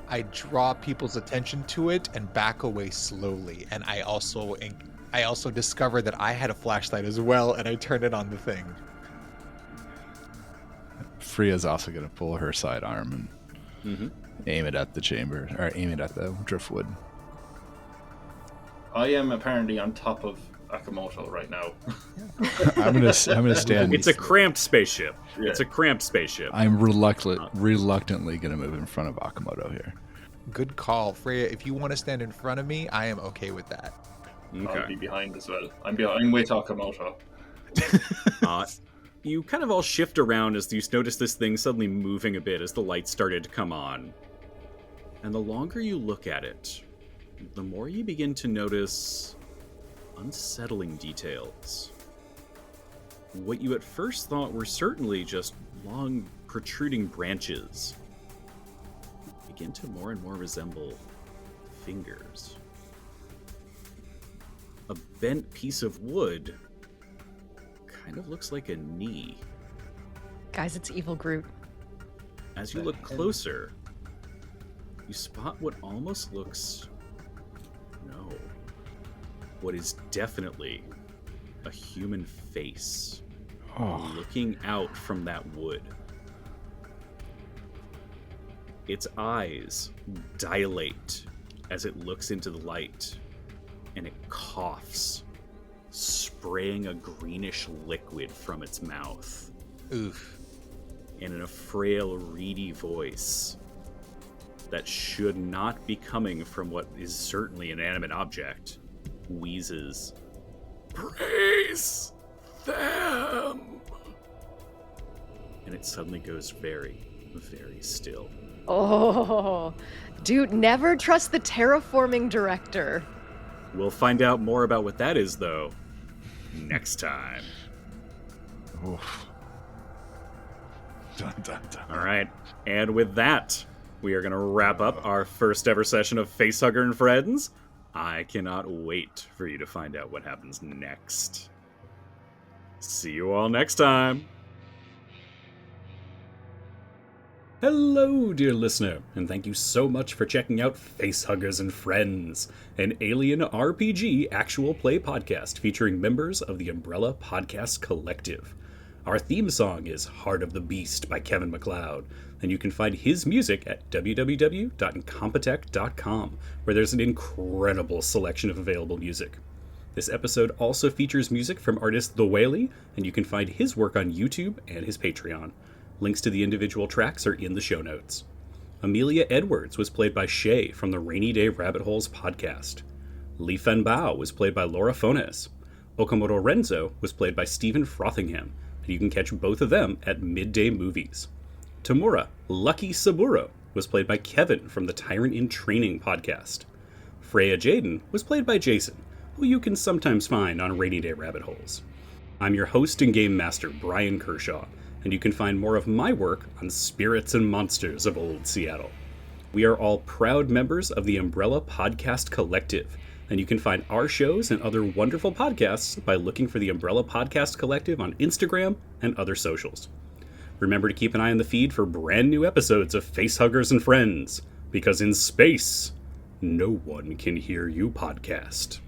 I draw people's attention to it and back away slowly. And I also discovered that I had a flashlight as well, and I turned it on the thing. Freya's also going to pull her sidearm and aim it at the chamber, or aim it at the driftwood. I am apparently on top of Akamoto right now. I'm gonna stand. It's a cramped spaceship. Yeah. It's a cramped spaceship. I'm reluctantly going to move in front of Akamoto here. Good call, Freya. If you want to stand in front of me, I am okay with that. I'll be behind as well. I'm with Akamoto. You kind of all shift around as you notice this thing suddenly moving a bit as the lights started to come on. And the longer you look at it, the more you begin to notice unsettling details. What you at first thought were certainly just long, protruding branches begin to more and more resemble fingers. A bent piece of wood kind of looks like a knee. Guys, it's Evil Groot. As you look closer, you spot what almost looks... No. What is definitely a human face looking out from that wood. Its eyes dilate as it looks into the light, and it coughs, spraying a greenish liquid from its mouth. Oof. And in a frail, reedy voice that should not be coming from what is certainly an inanimate object, wheezes, "Praise them!" And it suddenly goes very, very still. Oh, dude, never trust the terraforming director. We'll find out more about what that is, though, next time. Oof. Dun, dun, dun. All right, and with that, we are going to wrap up our first ever session of Facehugger and Friends. I cannot wait for you to find out what happens next. See you all next time. Hello, dear listener, and thank you so much for checking out Facehuggers and Friends, an alien RPG actual play podcast featuring members of the Umbrella Podcast Collective. Our theme song is Heart of the Beast by Kevin MacLeod, and you can find his music at www.incompetech.com, where there's an incredible selection of available music. This episode also features music from artist The Whaley, and you can find his work on YouTube and his Patreon. Links to the individual tracks are in the show notes. Amelia Edwards was played by Shay from the Rainy Day Rabbit Holes podcast. Li Fen Bao was played by Laura Fones. Okamoto Renzo was played by Stephen Frothingham, and you can catch both of them at Midday Movies. Tamura, Lucky Saburo, was played by Kevin from the Tyrant in Training podcast. Freya Jaden was played by Jason, who you can sometimes find on Rainy Day Rabbit Holes. I'm your host and game master, Brian Kershaw, and you can find more of my work on Spirits and Monsters of Old Seattle. We are all proud members of the Umbrella Podcast Collective, and you can find our shows and other wonderful podcasts by looking for the Umbrella Podcast Collective on Instagram and other socials. Remember to keep an eye on the feed for brand new episodes of Facehuggers and Friends, because in space, no one can hear you podcast.